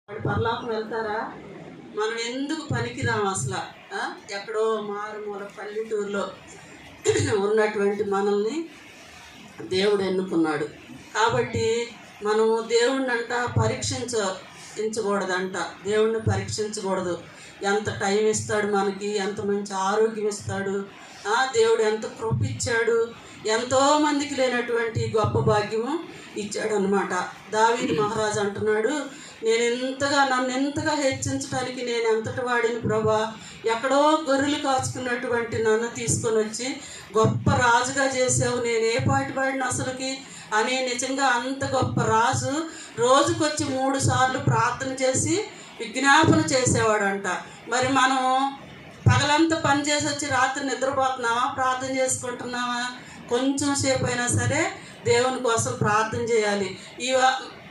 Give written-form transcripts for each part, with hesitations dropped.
వాడు పరలోకం వెళ్తారా? మనం ఎందుకు పనికిరాము అసలు? ఎక్కడో మారుమూల పల్లెటూరులో ఉన్నటువంటి మనల్ని దేవుడు ఎన్నుకున్నాడు. కాబట్టి మనము దేవుణ్ణంట పరీక్షించకూడదంట. దేవుణ్ణి పరీక్షించకూడదు. ఎంత టైం ఇస్తాడు మనకి, ఎంత మంచి ఆరోగ్యం ఇస్తాడు, దేవుడు ఎంత కృప ఇచ్చాడు, ఎంతోమందికి లేనటువంటి గొప్ప భాగ్యము ఇచ్చాడు అనమాట. దావీదు మహారాజు అంటున్నాడు, నన్ను ఎంతగా హెచ్చించడానికి నేను ఎంతటి వాడిని ప్రభా, ఎక్కడో గొర్రెలు కాచుకున్నటువంటి నన్ను తీసుకొని వచ్చి గొప్ప రాజుగా చేసావు, నేను ఏ పాటి వాడిని అసలుకి అని. నిజంగా అంత గొప్ప రాజు రోజుకొచ్చి 3 సార్లు ప్రార్థన చేసి విజ్ఞాపన చేసేవాడంట. మరి మనం పగలంతా పని చేసి వచ్చి రాత్రి నిద్రపోతున్నావా? ప్రార్థన చేసుకుంటున్నావా? కొంచెం సేపు అయినా సరే దేవుని కోసం ప్రార్థన చేయాలి. ఈ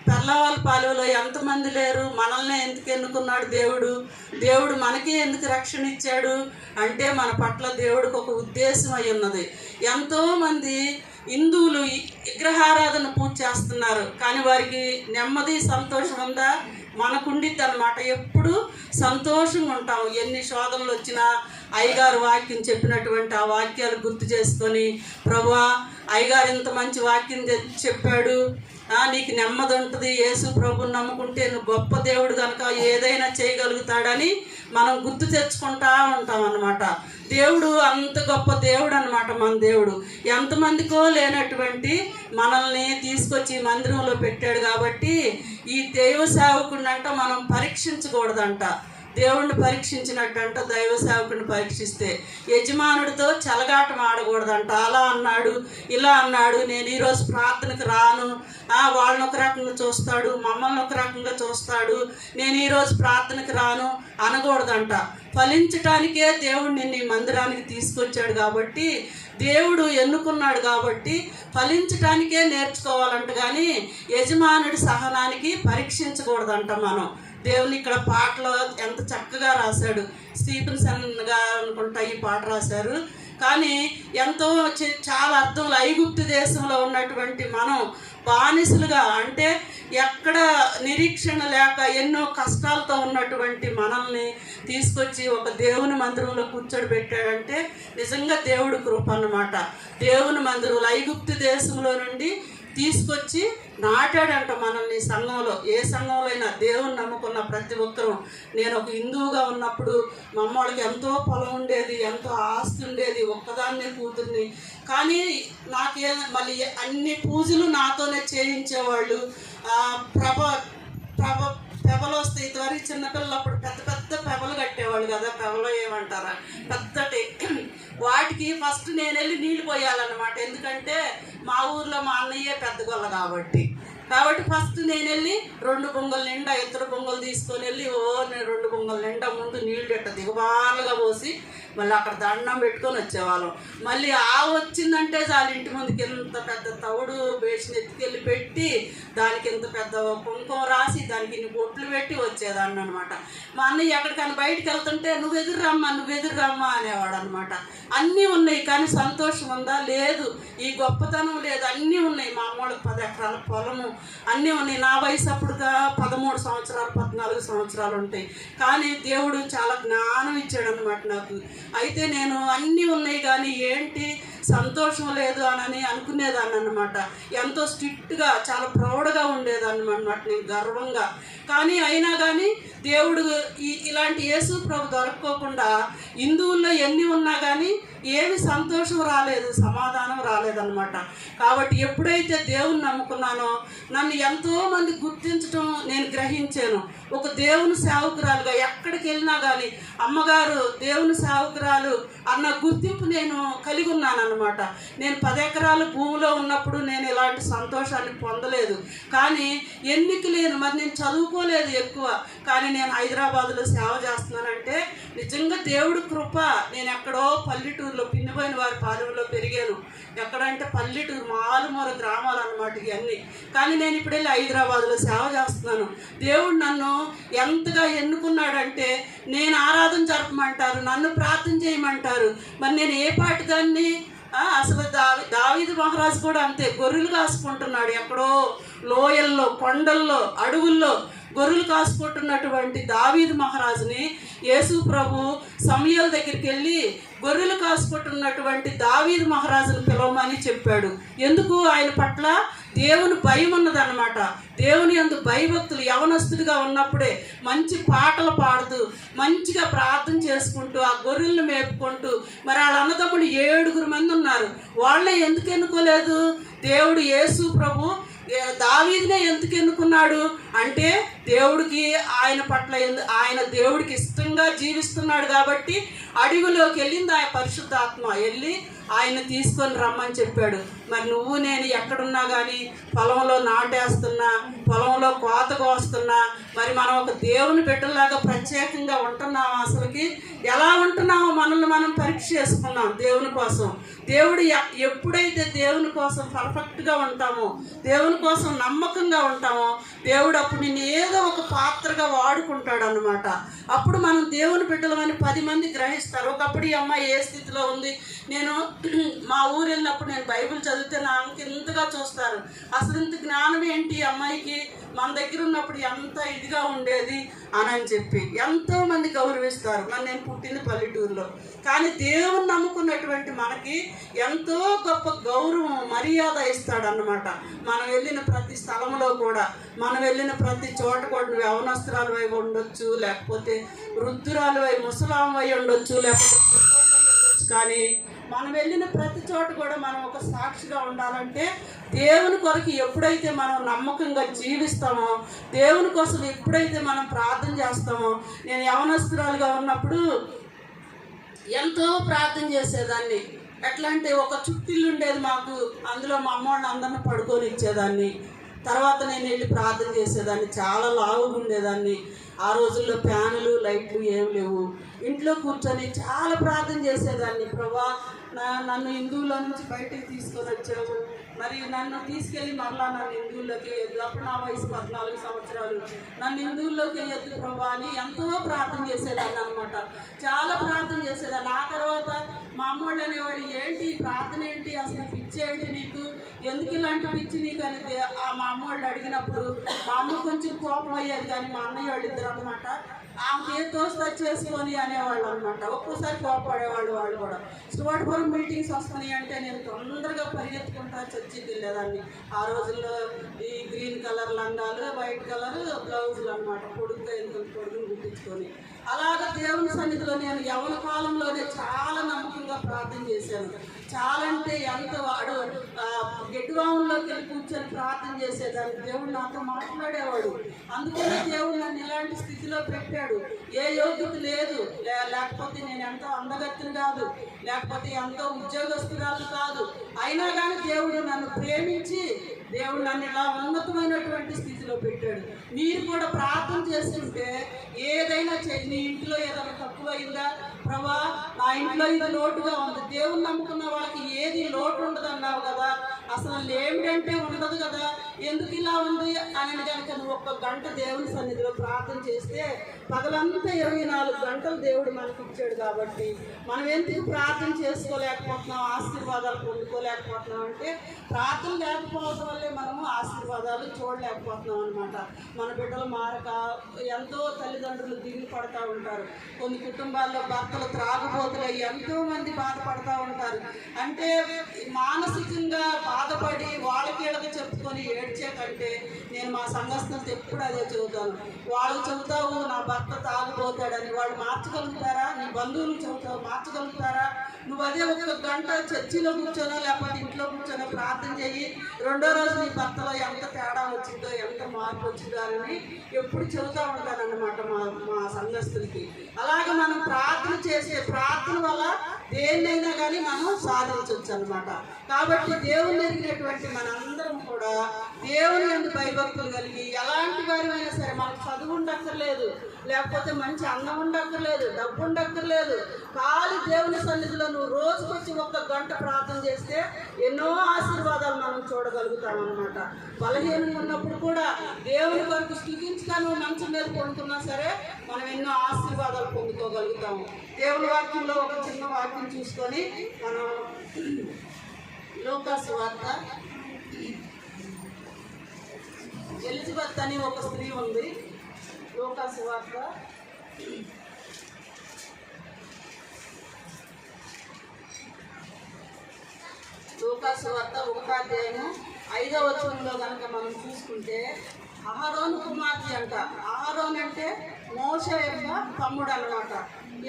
పెళ్ళవాళ్ళ పాలెంలో ఎంతమంది లేరు? మనల్ని ఎందుకు ఎన్నుకున్నాడు దేవుడు మనకి ఎందుకు రక్షణ ఇచ్చాడు అంటే మన పట్ల దేవుడికి ఒక ఉద్దేశం అయి ఉన్నది. ఎంతోమంది హిందువులు విగ్రహారాధన పూజ చేస్తున్నారు, కానీ వారికి నెమ్మది సంతోషం ఉందా? మనకుండిద్ది అనమాట. ఎప్పుడు సంతోషంగా ఉంటాం. ఎన్ని శోధనలు వచ్చినా అయ్యగారు వాక్యం చెప్పినటువంటి ఆ వాక్యాలు గుర్తు చేసుకొని, ప్రభువా అయ్యగారు ఇంత మంచి వాక్యం చెప్పాడు, నీకు నెమ్మది ఉంటుంది, యేసు ప్రభుని నమ్ముకుంటే నువ్వు గొప్ప దేవుడు కనుక ఏదైనా చేయగలుగుతాడని మనం గుర్తు తెచ్చుకుంటా ఉంటాం అన్నమాట. దేవుడు అంత గొప్ప దేవుడు అనమాట. మన దేవుడు ఎంతమందికో లేనటువంటి మనల్ని తీసుకొచ్చి మందిరంలో పెట్టాడు. కాబట్టి ఈ దైవ సేవకుడినంట మనం పరీక్షించకూడదంట. దేవుణ్ణి పరీక్షించినట్టంట దైవ సేవకుడిని పరీక్షిస్తే. యజమానుడితో చెలగాటం ఆడకూడదంట. అలా అన్నాడు, ఇలా అన్నాడు, నేను ఈరోజు ప్రార్థనకు రాను, వాళ్ళని ఒక రకంగా చూస్తాడు, మమ్మల్ని ఒక రకంగా చూస్తాడు, నేను ఈరోజు ప్రార్థనకు రాను అనకూడదంట. ఫలించటానికే దేవుడు నిన్ను ఈ మందిరానికి తీసుకొచ్చాడు. కాబట్టి దేవుడు ఎన్నుకున్నాడు కాబట్టి ఫలించటానికే నేర్చుకోవాలంట, కానీ యజమానుడి సహనానికి పరీక్షించకూడదంట మనం. దేవుని ఇక్కడ పాటలో ఎంత చక్కగా రాశాడు. స్టీఫెన్సన్ గారు అనుకుంటా ఈ పాట రాశారు. కానీ ఎంతో చాలా అర్థంలో ఐగుప్తు దేశంలో ఉన్నటువంటి మనం బానిసలుగా, అంటే ఎక్కడ నిరీక్షణ లేక ఎన్నో కష్టాలతో ఉన్నటువంటి మనల్ని తీసుకొచ్చి ఒక దేవుని మందిరంలో కూర్చోబెట్టాడంటే నిజంగా దేవుడి కృప అన్నమాట. దేవుని మందిరంలో ఐగుప్తు దేశంలో నుండి తీసుకొచ్చి నాటాడంట మనల్ని. సంఘంలో ఏ సంఘంలో అయినా దేవుని నమ్ముకున్న ప్రతి ఒక్కరూ. నేను ఒక హిందువుగా ఉన్నప్పుడు మా అమ్మ వాళ్ళకి ఎంతో పొలం ఉండేది, ఎంతో ఆస్తి ఉండేది, ఒక్కదాన్నే కూతుర్ని. కానీ మళ్ళీ అన్ని పూజలు నాతోనే చేయించేవాళ్ళు. పెబలు వస్తాయి. ఇదివరకు చిన్నపిల్లలు అప్పుడు పెద్ద పెద్ద పెబలు కట్టేవాళ్ళు కదా, పెబలు ఏమంటారా, పెద్దటి. వాటికి ఫస్ట్ నేను వెళ్ళి నీళ్ళు పోయాలన్నమాట. ఎందుకంటే మా ఊర్లో మా అన్నయ్యే పెద్ద గొల్ల కాబట్టి ఫస్ట్ నేను వెళ్ళి 2 బొంగల నిండా ఇతర బొంగలు తీసుకొని వెళ్ళి నేను 2 బొంగల నిండా ముందు నీళ్ళు దిగబాలుగా పోసి మళ్ళీ అక్కడ దండం పెట్టుకొని వచ్చేవాళ్ళం. మళ్ళీ వచ్చిందంటే చాలు ఇంటి ముందుకి ఇంత పెద్ద తవుడు బేసిని ఎత్తుకెళ్ళి పెట్టి దానికి ఇంత పెద్ద కుంకుమ రాసి దానికి ఇన్ని బొట్లు పెట్టి వచ్చేదాన్ని అనమాట. మా అన్నయ్య ఎక్కడికైనా బయటికి వెళ్తుంటే నువ్వు ఎదురు రమ్మా అనేవాడు అనమాట. అన్నీ ఉన్నాయి, కానీ సంతోషం ఉందా? లేదు. ఈ గొప్పతనం లేదు. అన్నీ ఉన్నాయి. మా అమ్మోళ్ళకి 10 ఎకరాల పొలము అన్నీ ఉన్నాయి. నా వయసు అప్పుడుగా 13 సంవత్సరాలు 14 సంవత్సరాలు ఉంటాయి. కానీ దేవుడు చాలా జ్ఞానం ఇచ్చాడు అనమాట నాకు. అయితే నేను అన్నీ ఉన్నాయి కానీ ఏంటి సంతోషం లేదు అని అనుకునేదాన్ని అనమాట. ఎంతో స్ట్రిక్ట్గా చాలా ప్రౌడ్గా ఉండేదాన్ని అనమాట, నేను గర్వంగా. కానీ అయినా కానీ దేవుడు ఇలాంటి యేసు ప్రభు దొరక్కోకుండా హిందువుల్లో ఎన్ని ఉన్నా కానీ ఏమి సంతోషం రాలేదు, సమాధానం రాలేదన్నమాట. కాబట్టి ఎప్పుడైతే దేవుని నమ్ముకున్నానో నన్ను ఎంతోమంది గుర్తించడం నేను గ్రహించాను. ఒక దేవుని సేవకురాలుగా ఎక్కడికి వెళ్ళినా కానీ అమ్మగారు దేవుని సేవకురాలు అన్న గుర్తింపు నేను కలిగి ఉన్నాను అన్నమాట. నేను 10 ఎకరాల భూమిలో ఉన్నప్పుడు నేను ఇలాంటి సంతోషాన్ని పొందలేదు. కానీ ఎన్నిక లేను, మరి నేను చదువుకోలేదు ఎక్కువ, కానీ నేను హైదరాబాద్లో సేవ చేస్తున్నానంటే నిజంగా దేవుడి కృప. నేను ఎక్కడో పల్లెటూరులో పిన్నిపోయిన వారి పాలెంలో పెరిగాను. ఎక్కడంటే పల్లెటూరు మారుమూల గ్రామాలు అన్నమాట ఇవన్నీ. కానీ నేను ఇప్పుడు వెళ్ళి హైదరాబాద్లో సేవ చేస్తున్నాను. దేవుడు నన్ను ఎంతగా ఎన్నుకున్నాడంటే నేను ఆరాధన జరపమంటారు, నన్ను ప్రార్థన చేయమంటారు. మరి నేను ఏ పాటి దాన్ని అసలు దావీదు మహారాజు కూడా అంతే. గొర్రెలు కాసుకుంటున్నాడు ఎక్కడో లోయల్లో, కొండల్లో, అడవుల్లో. గొర్రెలు కాసుకుంటున్నటువంటి దావీదు మహారాజుని యేసు ప్రభు సమూయేలు దగ్గరికి వెళ్ళి గొర్రెలు కాసుకుంటున్నటువంటి దావీదు మహారాజును పిలవమని చెప్పాడు. ఎందుకు? ఆయన పట్ల దేవుని భయం ఉన్నదన్నమాట. దేవుని యందు భయభక్తులు యవనస్తుడిగా ఉన్నప్పుడే మంచి పాటలు పాడుతూ మంచిగా ప్రార్థన చేసుకుంటూ ఆ గొర్రెలను మేపుకుంటూ, మరి వాళ్ళ అన్నదమ్ముడు 7 మంది ఉన్నారు. వాళ్ళని ఎందుకు ఎన్నుకోలేదు? దేవుడు యేసు ప్రభు దావీదునే ఎందుకు ఎన్నుకున్నాడు అంటే దేవుడికి ఆయన పట్ల ఆయన దేవుడికి ఇష్టంగా జీవిస్తున్నాడు కాబట్టి అడవిలోకి వెళ్ళింది ఆయన పరిశుద్ధాత్మ వెళ్ళి ఆయన తీసుకొని రమ్మని చెప్పాడు. మరి నువ్వు నేను ఎక్కడున్నా కానీ పొలంలో నాటేస్తున్నా, పొలంలో కోత కోస్తున్నా, మరి మనం ఒక దేవుని బిడ్డలాగా ప్రత్యేకంగా ఉంటున్నాము. అసలుకి ఎలా ఉంటున్నామో మనల్ని మనం పరీక్ష చేసుకున్నాం దేవుని కోసం. దేవుడు ఎప్పుడైతే దేవుని కోసం పర్ఫెక్ట్గా ఉంటామో, దేవుని కోసం నమ్మకంగా ఉంటామో, దేవుడు అప్పుడు నిన్ను ఏదో ఒక పాత్రగా వాడుకుంటాడు అన్నమాట. అప్పుడు మనం దేవుని బిడ్డలమని 10 మంది గ్రహిస్తారు. ఒకప్పుడు ఈ అమ్మాయి ఏ స్థితిలో ఉంది, నేను మా ఊరు వెళ్ళినప్పుడు నేను బైబిల్ చదివితే నాకు ఇంతగా చూస్తారు, అసలు ఇంత జ్ఞానం ఏంటి అమ్మాయికి, మన దగ్గర ఉన్నప్పుడు ఎంత ఇదిగా ఉండేది అని చెప్పి ఎంతోమంది గౌరవిస్తారు. మరి నేను పుట్టింది పల్లెటూరులో, కానీ దేవుని నమ్ముకున్నటువంటి మనకి ఎంతో గొప్ప గౌరవం మర్యాద ఇస్తాడు అన్నమాట. మనం వెళ్ళిన ప్రతి స్థలంలో కూడా, మనం వెళ్ళిన ప్రతి చోట కూడా యవనస్త్రాలు అయి ఉండొచ్చు, లేకపోతే వృద్ధురాలు అయి ముసలాం అయి ఉండొచ్చు, లేకపోతే కానీ మనం వెళ్ళిన ప్రతి చోట కూడా మనం ఒక సాక్షిగా ఉండాలంటే దేవుని కొరకు ఎప్పుడైతే మనం నమ్మకంగా జీవిస్తామో, దేవుని కోసం ఎప్పుడైతే మనం ప్రార్థన చేస్తామో. నేను యవనస్తురాలుగా ఉన్నప్పుడు ఎంతో ప్రార్థన చేసేదాన్ని. ఎట్లా అంటే ఒక చుట్టిల్లు ఉండేది మాకు, అందులో మా అమ్మ వాళ్ళని అందరిని పడుకొని ఇచ్చేదాన్ని. తర్వాత నేను వెళ్ళి ప్రార్థన చేసేదాన్ని. చాలా లావుగా ఉండేదాన్ని. ఆ రోజుల్లో ఫ్యానులు లైట్లు ఏం లేవు. ఇంట్లో కూర్చొని చాలా ప్రార్థన చేసేదాన్ని. ప్రభా, నన్ను హిందువుల నుంచి బయటికి తీసుకొని వచ్చావు, మరి నన్ను తీసుకెళ్ళి మరలా నన్ను హిందువుల్లోకి వేయద్దు. అప్పుడు నా వయసు 14 సంవత్సరాలు. నన్ను హిందువుల్లోకి వేయద్దు ప్రభా అని ఎంతో ప్రార్థన చేసేదాన్ని అనమాట. చాలా ప్రార్థన చేసేదాన్ని. ఆ తర్వాత మా అమ్మ వాళ్ళు అనేవాడు, ఏంటి ప్రార్థన ఏంటి, అసలు పిచ్చి ఏంటి నీకు, ఎందుకు ఇలాంటి పిచ్చి నీకు అని మా అమ్మ వాళ్ళు అడిగినప్పుడు మా అమ్మ కొంచెం కోపం అయ్యేది. కానీ మా అన్నయ్య వాళ్ళు ఇద్దరు అనమాట, ఆమెకి ఏ తోస్తా చేసుకొని అనేవాళ్ళు అనమాట. ఒక్కోసారి కోపడేవాళ్ళు వాళ్ళు కూడా. స్టూవర్ట్పురం మీటింగ్స్ వస్తున్నాయి అంటే నేను తొందరగా పరిగెత్తుకుంటా చర్చికి వెళ్ళేదాన్ని. ఆ రోజుల్లో ఈ గ్రీన్ కలర్ లంగాలు, వైట్ కలర్ బ్లౌజులు అనమాట, పొడుగ్గా ఎందుకు పొడుగును గుర్తించుకొని. అలాగే దేవుని సన్నిధిలో నేను యవన కాలంలోనే చాలా నమ్మకంగా ప్రార్థన చేశాను. చాలా అంటే ఎంత వాడు గెడ్డివాముల్లోకి వెళ్ళి కూర్చొని ప్రార్థన చేసేదాన్ని. దేవుడు నాతో మాట్లాడేవాడు. అందుకనే దేవుడు నన్ను ఇలాంటి స్థితిలో పెట్టాడు. ఏ యోగ్యత లేదు, లేకపోతే నేను ఎంతో అందగత్తిని కాదు, లేకపోతే ఎంతో ఉద్యోగస్తురాలు కాదు. అయినా కానీ దేవుడు నన్ను ప్రేమించి దేవుడు నన్ను ఇలా ఉన్నతమైనటువంటి స్థితిలో పెట్టాడు. మీరు కూడా ప్రార్థన చేస్తుంటే ఏదైనా నీ ఇంట్లో ఏదైనా తక్కువైందా, ప్రభా నా ఇంట్లో ఇది లోటుగా ఉంది, దేవుని నమ్ముకున్న వాళ్ళకి ఏది లోటు ఉండదు అన్నావు కదా, అసలు లేమిడంటే ఉండదు కదా, ఎందుకు ఇలా ఉంది అని కనుక నువ్వు 1 గంట దేవుని సన్నిధిలో ప్రార్థన చేస్తే పగలంతా 24 గంటలు దేవుడు మనకు ఇచ్చాడు. కాబట్టి మనం ఎందుకు ప్రార్థన చేసుకోలేకపోతున్నాం, ఆశీర్వాదాలు పొందుకోలేకపోతున్నాం అంటే ప్రార్థన లేకపోవడం వల్లే మనము ఆశీర్వాదాలు చూడలేకపోతున్నాం అనమాట. మన బిడ్డలు మారక ఎంతో తల్లిదండ్రులు దిగులు పడుతూ ఉంటారు. కొన్ని కుటుంబాల్లో భర్తలు త్రాగుబోతులు ఎంతో మంది బాధపడుతూ ఉంటారు. అంటే మానసికంగా బాధపడి వాళ్ళకి వీళ్ళకి చెప్పుకొని ఏడ్చే కంటే నేను మా సంఘస్థులతో ఎప్పుడు అదే చెబుతాను. వాళ్ళు చెబుతావు నా భర్త తాగుపోతాడని, వాళ్ళు మార్చగలుగుతారా? నీ బంధువులు చెబుతావు మార్చగలుగుతారా? నువ్వు అదే 1 గంట చర్చిలో కూర్చోనో లేకపోతే ఇంట్లో కూర్చొనో ప్రార్థన చెయ్యి, 2వ రోజు నీ భర్తలో ఎంత తేడా వచ్చిందో, ఎంత మార్పు వచ్చిందో అని ఎప్పుడు చెబుతూ ఉంటానన్నమాట మా సంఘస్థులకి. అలాగే మనం ప్రార్థన చేసే ప్రార్థన వల్ల దేన్నైనా కానీ మనం సాధించవచ్చు అనమాట. కాబట్టి దేవుని ఎరిగినటువంటి మనందరం కూడా దేవుని యందు భయభక్తులు కలిగి ఎలాంటి వారిమైనా సరే, మనకు చదువు ఉండక్కర్లేదు, లేకపోతే మంచి అన్నం ఉండక్కర్లేదు, డబ్బు ఉండక్కర్లేదు, ఖాళీ దేవుని సన్నిధిలో నువ్వు రోజుకొచ్చి 1 గంట ప్రార్థన చేస్తే ఎన్నో ఆశీర్వాదాలు మనం చూడగలుగుతాం అనమాట. బలహీనంగా ఉన్నప్పుడు కూడా దేవుని కొరకు స్తుతించగా నువ్వు మంచం మీద పొందుతున్నా సరే మనం ఎన్నో ఆశీర్వాదాలు పొందుకోగలుగుతాము. దేవుని వాక్యంలో ఒక చిన్న వాక్యం చూసుకొని మనం లూకా సువార్త, ఎలిజబెత్ అని ఒక స్త్రీ ఉంది. లూకా సువార్త 1వ అధ్యాయము 5వ వచనంలో కనుక మనం చూసుకుంటే, అహరోను కుమార్తె అంట. అహరోన్ అంటే మోషే యొక్క తమ్ముడు అన్నమాట.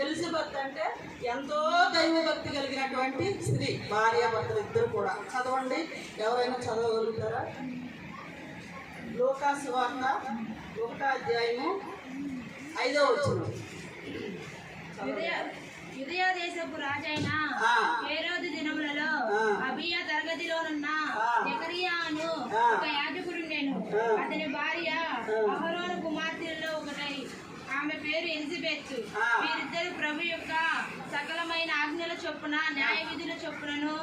ఎలిజబెత్ అంటే ఎంతో దైవభక్తి కలిగినటువంటి స్త్రీ, భార్యాభర్తలు ఇద్దరు కూడా. చదవండి, ఎవరైనా చదవగలుగుతారా? లూకా సువార్త 1వ అధ్యాయము 5వ వచనం. యూదయ దేశపు రాజైన హేరోదు దినములలో అబియా తరగతిలోనున్న జకరియా అను ఒక యాజకుడుండెను. అతని భార్య అహరోను కుమార్తెలలో ఒకటై, ఆమె పేరు ఎలిజబెత్. వీరిద్దరు ప్రభు యొక్క సకలమైన ఆజ్ఞల చొప్పున న్యాయ విధుల చొప్పునను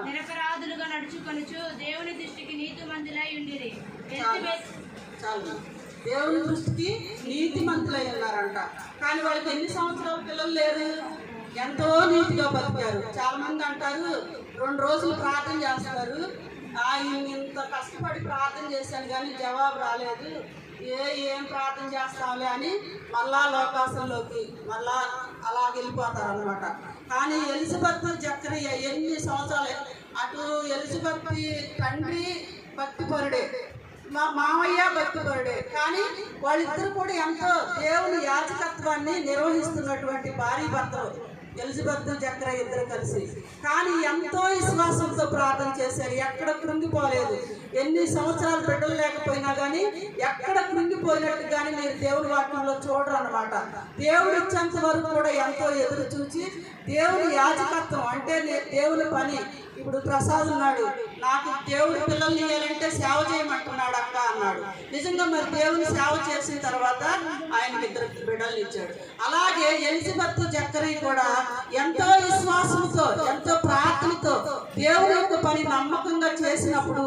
నిరపరాధులుగా నడుచుకొనుచు దేవుని దృష్టికి నీతిమంతులై ఉండిరి. ఎలిజబెత్ దేవుని దృష్టికి నీతిమంతులై ఉన్నారంట. కానీ వాళ్ళకి ఎన్ని సంవత్సరాల పిల్లలు లేరు, ఎంతో నీతిగా బతికారు. చాలా మంది అంటారు 2 రోజులు ప్రార్థన చేస్తారు, ఇంత కష్టపడి ప్రార్థన చేశాను కానీ జవాబు రాలేదు, ఏం ప్రార్థన చేస్తాంలే అని మళ్ళా లోకాసంలోకి మళ్ళా అలా వెళ్ళిపోతారు అనమాట. కానీ ఎలిజబెత్ జకరియా ఎన్ని సంవత్సరాలు, అటు ఎలిజబెత్ తండ్రి భక్తిపరుడే, మా మామయ్య భక్తిపరుడే, కానీ వాళ్ళిద్దరు కూడా ఎంతో దేవుని యాజకత్వాన్ని నిర్వహిస్తున్నటువంటి భార్య భర్తలు ఎలిజబెత్ జకరియా ఇద్దరు కలిసి. కానీ ఎంతో విశ్వాసంతో ప్రార్థన చేశారు, ఎక్కడ కృంగిపోలేదు. ఎన్ని సంవత్సరాలు బిడ్డలు లేకపోయినా కానీ ఎక్కడ కృంగిపోయినట్టు కానీ మీరు దేవుడి వాక్యంలో చూడరు అనమాట. దేవుడు ఇచ్చేంత వరకు కూడా ఎంతో ఎదురు చూచి దేవుని యాజకత్వం అంటే దేవుని పని. ఇప్పుడు ప్రసాద్ ఉన్నాడు, నాకు దేవుడి పిల్లల్ని ఇవ్వాలంటే సేవ చేయమంటున్నాడు అక్క అన్నాడు. నిజంగా మరి దేవుని సేవ చేసిన తర్వాత ఆయనకి 2 బిడ్డలు ఇచ్చాడు. అలాగే ఎలిజబెత్ జకరియా కూడా ఎంతో విశ్వాసంతో ఎంతో ప్రార్థనతో దేవుడి యొక్క పని నమ్మకంగా చేసినప్పుడు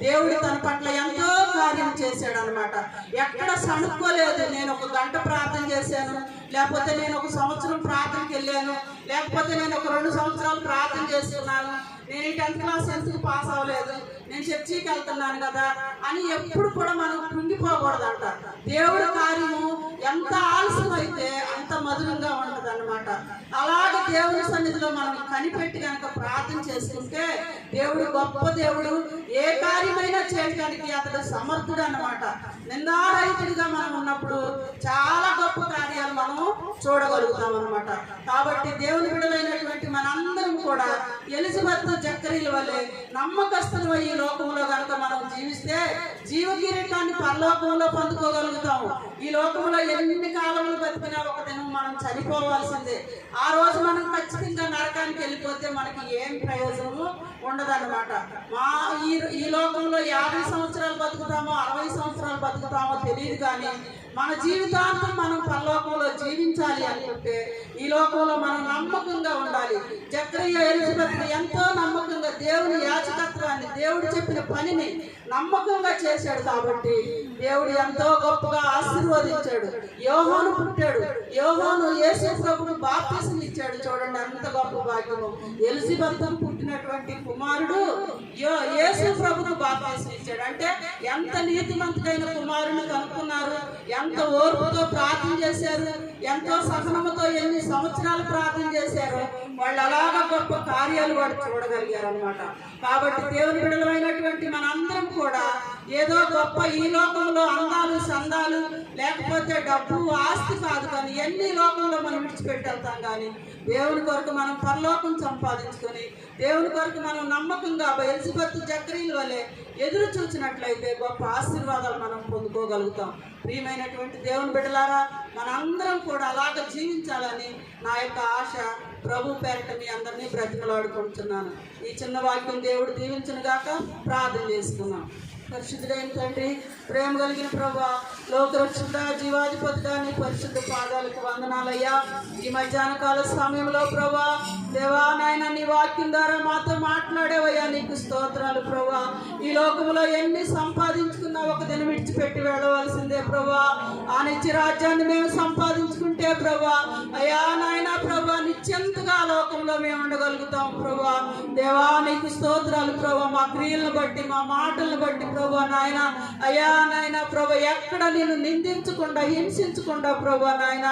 దేవుడు తన పట్ల ఎంతో కార్యం చేశాడు అనమాట. ఎక్కడ సణుక్కోలేదు. నేను 1 గంట ప్రార్థన చేశాను, లేకపోతే నేను 1 సంవత్సరం ప్రార్థనకి వెళ్ళాను, లేకపోతే నేను 2 సంవత్సరాలు ప్రార్థన చేస్తున్నాను, నేను 10th క్లాస్ ఎందుకు పాస్ అవ్వలేదు, నేను చర్చికి వెళ్తున్నాను కదా అని ఎప్పుడు కూడా మనం కృంగిపోకూడదంట. దేవుడి కార్యము ఎంత ఆలస్యం అయితే అంత మధురంగా ఉంటుంది అన్నమాట. అలాగే దేవుడి సన్నిధిలో మనం కనిపెట్టి కనుక ప్రార్థన చేసుకుంటే దేవుడు గొప్ప దేవుడు, ఏ కార్యమైనా చేయడానికి అతడు సమర్థుడు అన్నమాట. నిందారహితుడిగా మనం ఉన్నప్పుడు చాలా గొప్ప కార్యాలు మనం చూడగలుగుతాం అన్నమాట. కాబట్టి దేవుని బిడ్డలైనటువంటి మనందరం కూడా ఎలిజబెత్ జకరియా వల్లే నమ్మకస్తులు ఈ లోకంలో కనుక మనం జీవిస్తే జీవకిరీటాన్ని పరలోకంలో పొందుకోగలుగుతాము. ఈ లోకంలో ఎన్ని కాలములు బతికినా ఒక దినం మనం చనిపోవాల్సిందే. ఆ రోజు మనం ఖచ్చితంగా నరకానికి వెళ్ళిపోతే మనకి ఏం ప్రయోజనము ఉండదన్నమాట. ఈ లోకంలో 50 సంవత్సరాలు బతుకుతామో 60 సంవత్సరాలు బతుకుతామో తెలియదు, కానీ మన జీవితాంతం మనం పరలోకంలో జీవించాలి అనుకుంటే ఈ లోకంలో మనం నమ్మకంగా ఉండాలి. జకరియా ఎలిజబెత్ ఎంతో నమ్మకంగా దేవుని యాజకత్వాన్ని, దేవుడు చెప్పిన పనిని నమ్మకంగా చేశాడు. కాబట్టి దేవుడు ఎంతో గొప్పగా ఆశీర్వదించాడు. యోహాను పుట్టాడు, యోహాను యేసు ప్రభువుకు బాప్తిసం ఇచ్చాడు. చూడండి ఎంత గొప్ప భాగ్యము. ఎలిజబెత్ పుట్టినటువంటి కుమారుడు యేసు ప్రభువుకు బాప్తిసం ఇచ్చాడు. అంటే ఎంత నీతిమంతుడైన కుమారుని కనుక్కున్నారు, ఎంత ఓర్పుతో ప్రార్థన చేశారు, ఎంతో సహనముతో ఎన్ని సంవత్సరాలు ప్రార్థన చేశారు. వాళ్ళు అలాగా గొప్ప కార్యాలు వాడు చూడగలిగారు అనమాట. కాబట్టి దేవుని బిడ్డలమైనటువంటి మనందరం కూడా ఏదో గొప్ప ఈ లోకంలో అందాలు సందాలు లేకపోతే డబ్బు ఆస్తి కాదు, కానీ ఎన్ని లోకంలో మనం విడిచిపెట్టి వెళ్తాం. కానీ దేవుని కొరకు మనం పరలోకం సంపాదించుకొని దేవుని కొరకు మనం నమ్మకంగా ఎలిజబెత్ జకరియా వలె ఎదురు చూసినట్లయితే గొప్ప ఆశీర్వాదాలు మనం పొందుకోగలుగుతాం. ప్రియమైనటువంటి దేవుని బిడ్డలారా, మనందరం కూడా అలాగ జీవించాలని నా యొక్క ఆశ. ప్రభు పేరిట మీ అందరినీ బ్రతిమలాడుకుంటున్నాను. ఈ చిన్న వాక్యం దేవుడు దీవించును గాక. ప్రార్థన చేసుకున్నాం. పరిశుద్ధుడైన తండ్రి, ప్రేమ కలిగిన ప్రభా, లోకరక్షకుడా, జీవాధిపతిగా నీ పరిశుద్ధ పాదాలకు వందనాలయ్యా. ఈ మధ్యాహ్న కాల సమయంలో ప్రభా దేవా నాయన నీ వాక్యం ద్వారా మాతో మాట్లాడేవయ్యా, నీకు స్తోత్రాలు ప్రభా. ఈ లోకంలో ఎన్ని సంపాదించుకున్నా ఒక దినం విడిచిపెట్టి వెళ్ళవలసిందే ప్రభా. ఆ నిత్య రాజ్యాన్ని మేము సంపాదించుకుంటే ప్రభా అయ్యా నాయన ప్రభా నిత్య అత్యంతగా లోకంలో మేము ఉండగలుగుతాం ప్రభా. దేవా నీకు స్తోత్రాలు ప్రభా. మా క్రియలను బట్టి మా మాటలను బట్టి ప్రభా నాయన అయ్యా నాయన ప్రభా ఎక్కడ నేను నిందించకుండా హింసించకుండా ప్రభా నాయన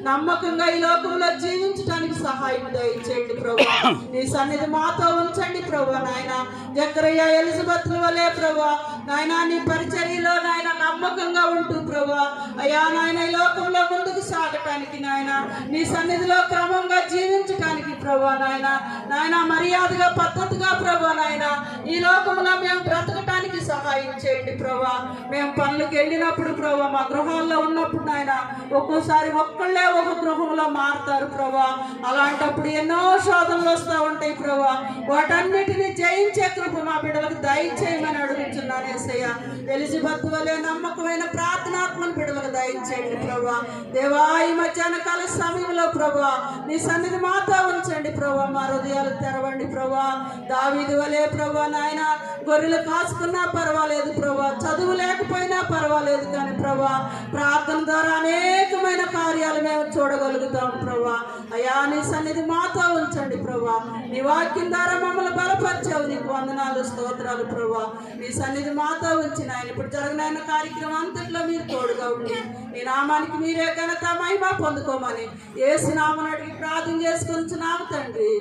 నమ్మకంగా ఈ లోకంలో జీవించడానికి సహాయం దయచేయండి ప్రభా. నీ సన్నిధి మాతో ఉంచండి ప్రభా నాయన. జకరియా ఎలిజబెత్ వలే ప్రభా నాయన నీ పరిచర్యలో నాయన నమ్మకంగా ఉంటూ ప్రభా అయ్యా నాయన ఈ లోకంలో ముందుకు సాగటానికి నాయన నీ సన్నిధిలో క్రమంగా జీవించటానికి ప్రభా నాయన నాయన మర్యాదగా పద్ధతిగా ప్రభా నాయన ఈ లోకంలో మేము బ్రతకటానికి సహాయం చేయండి ప్రభా. మేము పనులకు వెళ్ళినప్పుడు ప్రభా మా గృహాల్లో ఉన్నప్పుడు నాయన ఒక్కోసారి ఒక్కళ్ళే ఒక గృహంలో మారుతారు ప్రభా. అలాంటప్పుడు ఎన్నో శోధనలు వస్తూ ఉంటాయి ప్రభా. వాటన్నిటిని జయించే కృప మా బిడ్డలకు దయచేయమని అడుగుతున్నాను యేసయ్య. ఎలిజబెత్ వలె నమ్మకమైన ప్రార్థనాత్మను బిడ్డలకు దయచేయండి ప్రభా. దేవా ఈ మధ్యాహ్న కాల సమయంలో ప్రభా నీ సన్నిధి మాతో ఉంచండి ప్రభా. మా హృదయాలు తెరవండి ప్రభా. దావీదు వలే ప్రభా నాయన గొర్రెలు కాసుకున్నా పర్వాలేదు ప్రభా, చదువు లేకపోయినా పర్వాలేదు కానీ ప్రభా ప్రార్థన ద్వారా అనేకమైన కార్యాలు మేము చూడగలుగుతాం ప్రభా. అయ్యా నీ సన్నిధి మాతో ఉంచండి ప్రభా. నీ వాక్యం ద్వారా మమ్మల్ని బలపరిచావు, నీకు వందనాలు స్తోత్రాలు ప్రభా. నీ సన్నిధి మాతో ఉంచిన ఆయన ఇప్పుడు జరగనైన కార్యక్రమం అంతట్లో మీరు తోడుగా ఉండి నీ నామానికి మీరే ఘనత మహిమ పొందుకోమని యేసు నామమున అడిగి ప్రార్థన చేసుకొనుచున్నాము తండ్రి.